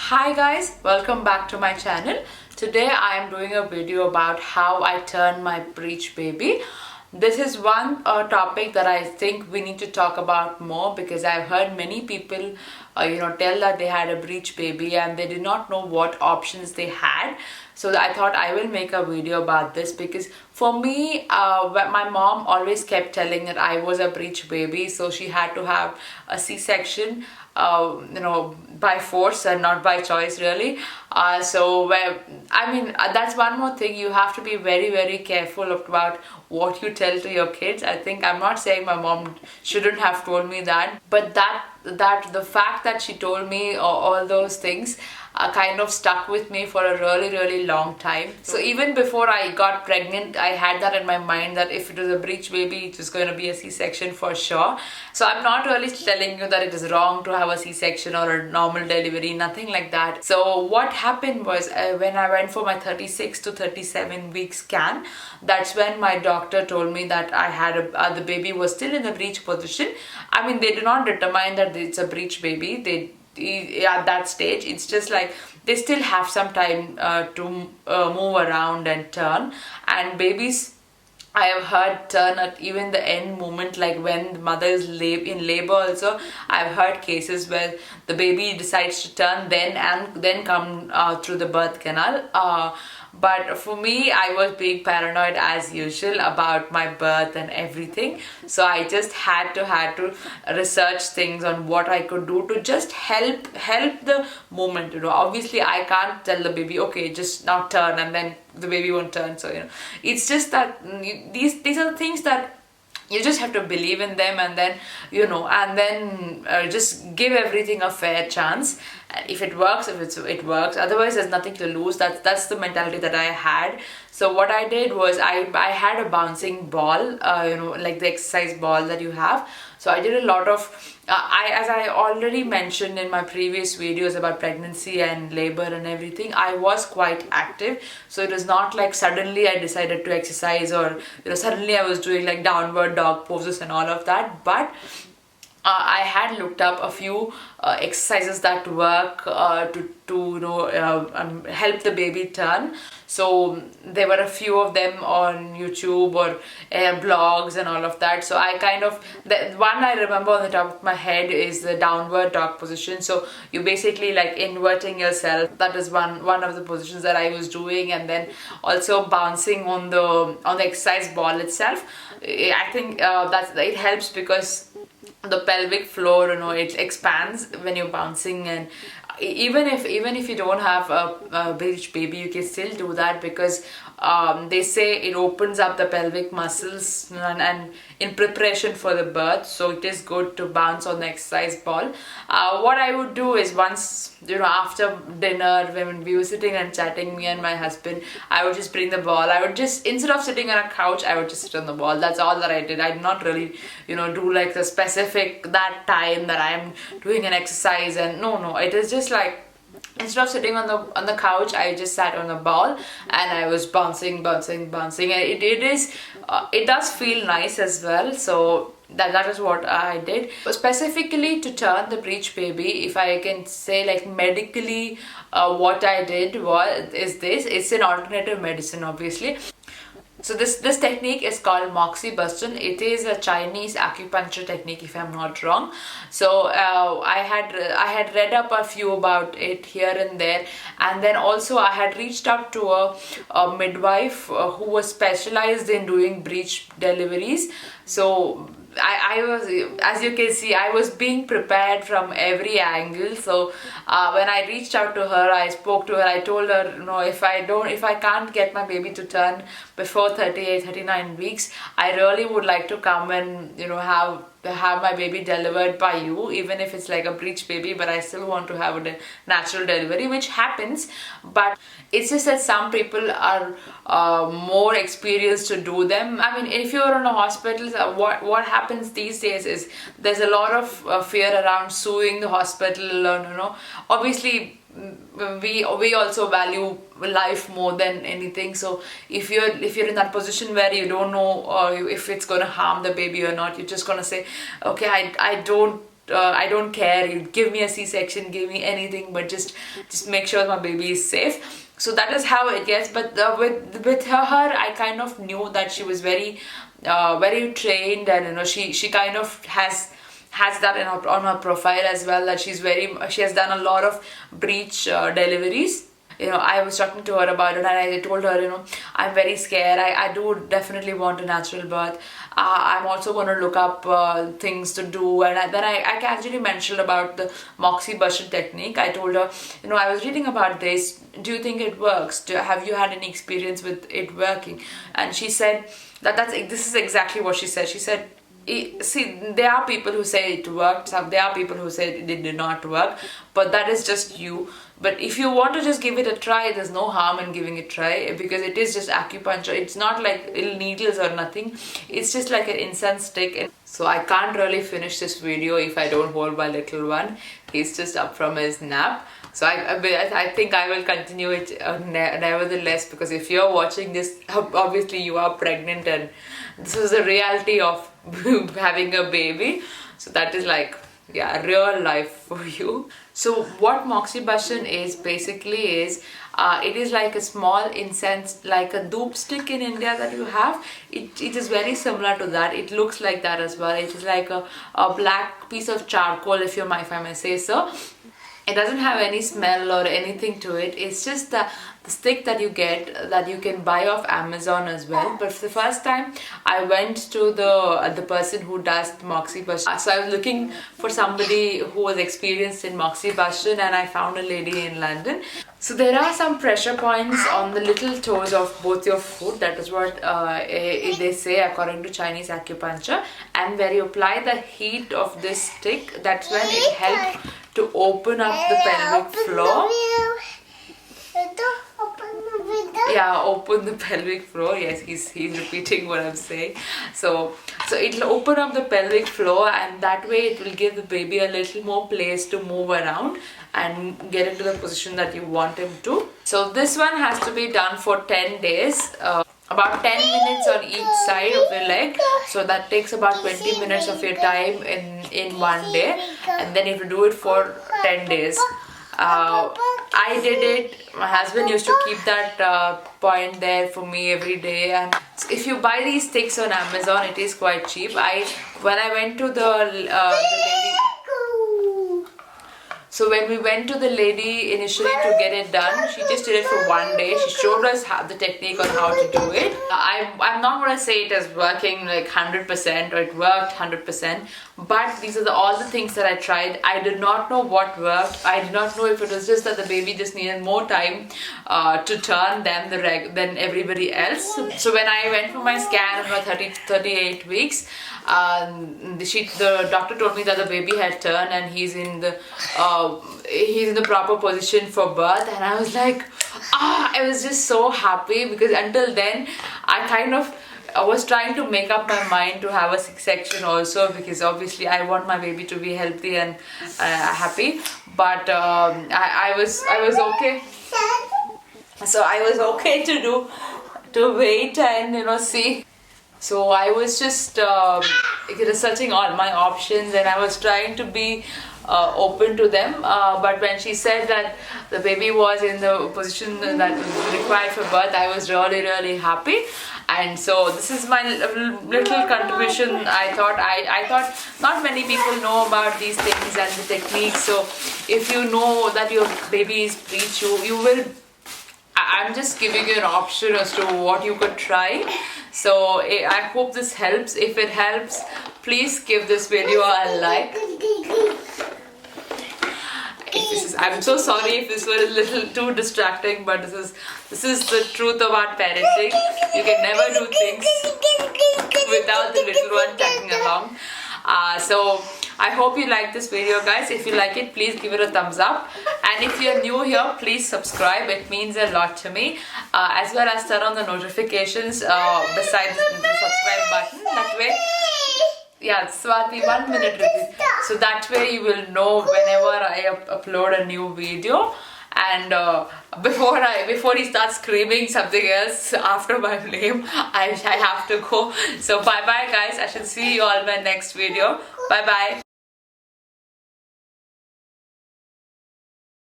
Hi guys, welcome back to my channel. Today I am doing a video about how I turn my breech baby. This is one topic that I think we need to talk about more because I've heard many people tell that they had a breech baby and they did not know what options they had. So I thought I will make a video about this because for me, my mom always kept telling that I was a breech baby, so she had to have a C-section, by force and not by choice really. That's one more thing. You have to be very, very careful about what you tell to your kids. I'm not saying my mom shouldn't have told me that, but that the fact that she told me all those things kind of stuck with me for a really, really long time. So even before I got pregnant, I had that in my mind that if it was a breech baby, it was going to be a C-section for sure. So I'm not really telling you that it is wrong to have a C-section or a normal delivery, nothing like that. So what happened was when I went for my 36 to 37 week scan, that's when my doctor told me that I had the baby was still in the breech position. I mean, they do not determine that it's a breech baby. At that stage, it's just like they still have some time to move around and turn, and babies, I have heard, turn at even the end moment, like when the mother is in labor also. I've heard cases where the baby decides to turn then come through the birth canal. But for me, I was being paranoid as usual about my birth and everything. So I just had to research things on what I could do to just help the moment. Obviously I can't tell the baby, okay, just now turn, and then the baby won't turn. So it's just that these are the things that you just have to believe in them, and then just give everything a fair chance. If it works, it works. Otherwise, there's nothing to lose. That's the mentality that I had. So what I did was I had a bouncing ball, like the exercise ball that you have. So I did a lot of, as I already mentioned in my previous videos about pregnancy and labor and everything, I was quite active. So it was not like suddenly I decided to exercise, or suddenly I was doing like downward dog poses and all of that. But I had looked up a few exercises that work to help the baby turn. So there were a few of them on YouTube or blogs and all of that. So I the one I remember on the top of my head is the downward dog position. So you basically like inverting yourself. That is one of the positions that I was doing, and then also bouncing on the exercise ball itself. I think it helps because the pelvic floor, it expands when you're bouncing. And even if you don't have a breech baby, you can still do that because they say it opens up the pelvic muscles and in preparation for the birth. So it is good to bounce on the exercise ball. What I would do is once after dinner, when we were sitting and chatting, me and my husband, I would just bring the ball. I would just, instead of sitting on a couch, I would just sit on the ball. That's all that I did. I did not really do like the specific that time that I'm doing an exercise. And no, it is just like, instead of sitting on the couch, I just sat on the ball and I was bouncing, and it does feel nice as well. So that is what I did. Specifically to turn the breech baby, if I can say like medically, what I did it's an alternative medicine, obviously. So this technique is called moxibustion. It is a Chinese acupuncture technique, if I'm not wrong. So I had read up a few about it here and there, and then also I had reached out to a midwife who was specialized in doing breech deliveries. So I was, as you can see, I was being prepared from every angle. So when I reached out to her, I spoke to her, I told her, if I can't get my baby to turn before 38-39 weeks, I really would like to come and have my baby delivered by you, even if it's like a breech baby, but I still want to have a natural delivery, which happens. But it's just that some people are more experienced to do them. I mean, if you're in a hospital, what happens these days is there's a lot of fear around suing the hospital. Obviously we also value life more than anything. So if you're in that position where you don't know if it's going to harm the baby or not, you're just going to say, okay, I don't I don't care. You give me a C-section, give me anything, but just make sure my baby is safe. So that is how it gets. But with her, I kind of knew that she was very very trained, and you know, she kind of has that in her, on her profile as well, that she has done a lot of breech deliveries. You know, I was talking to her about it, and I told her, you know, I'm very scared. I do definitely want a natural birth. I'm also going to look up things to do, and then I casually mentioned about the moxibustion technique. I told her, you know, I was reading about this. Do you think it works? Have you had any experience with it working? And she said this is exactly what she said. She said, see, there are people who say it worked, there are people who say it did not work, but that is just you. But if you want to just give it a try, there's no harm in giving it a try, because it is just acupuncture. It's not like little needles or nothing. It's just like an incense stick. So I can't really finish this video if I don't hold my little one. He's just up from his nap. So I think I will continue it nevertheless, because if you're watching this, obviously you are pregnant, and this is the reality of having a baby. So that is like, yeah, real life for you. So what moxibustion is basically is, it is like a small incense, like a dhoop stick in India that you have. It is very similar to that. It looks like that as well. It is like a black piece of charcoal, if I may say so. It doesn't have any smell or anything to it. It's just the stick that you get, that you can buy off Amazon as well. But for the first time, I went to the person who does moxibustion. So I was looking for somebody who was experienced in moxibustion, and I found a lady in London. So there are some pressure points on the little toes of both your foot. That is what they say according to Chinese acupuncture. And where you apply the heat of this stick, that's when it helps to open up the pelvic floor. Yeah, open the pelvic floor. Yes, he's repeating what I'm saying. So it'll open up the pelvic floor, and that way it will give the baby a little more place to move around and get into the position that you want him to. So this one has to be done for 10 days. About 10 minutes on each side of the leg, so that takes about 20 minutes of your time in one day, and then you have to do it for 10 days. I did it. My husband used to keep that point there for me every day. And if you buy these sticks on Amazon, it is quite cheap. When I went to the lady. So when we went to the lady initially to get it done, she just did it for one day. She showed us the technique on how to do it. I'm not going to say it is working like 100% or it worked 100%, but these are all the things that I tried. I did not know what worked. I did not know if it was just that the baby just needed more time to turn than everybody else. So when I went for my scan for 38 weeks, the doctor told me that the baby had turned and he's in the proper position for birth, and I was like, I was just so happy, because until then I was trying to make up my mind to have a C-section also, because obviously I want my baby to be healthy and happy. But I was okay. So I was okay to wait and see. So I was just researching all my options, and I was trying to be open to them. But when she said that the baby was in the position that was required for birth, I was really, really happy. And so this is my little contribution. I thought not many people know about these things and the techniques. So if you know that your baby is breech, you will. I'm just giving you an option as to what you could try. So I hope this helps. If it helps, please give this video a like. I'm so sorry if this was a little too distracting, but this is the truth about parenting. You can never do things without the little one tagging along. So I hope you like this video, guys. If you like it, please give it a thumbs up, and if you're new here, please subscribe. It means a lot to me, as well as turn on the notifications beside the subscribe button. That way, yeah, Swati, 1 minute repeat. So that way you will know whenever I upload a new video. And before he starts screaming something else after my name, I have to go. So bye bye, guys. I shall see you all in my next video. Bye bye.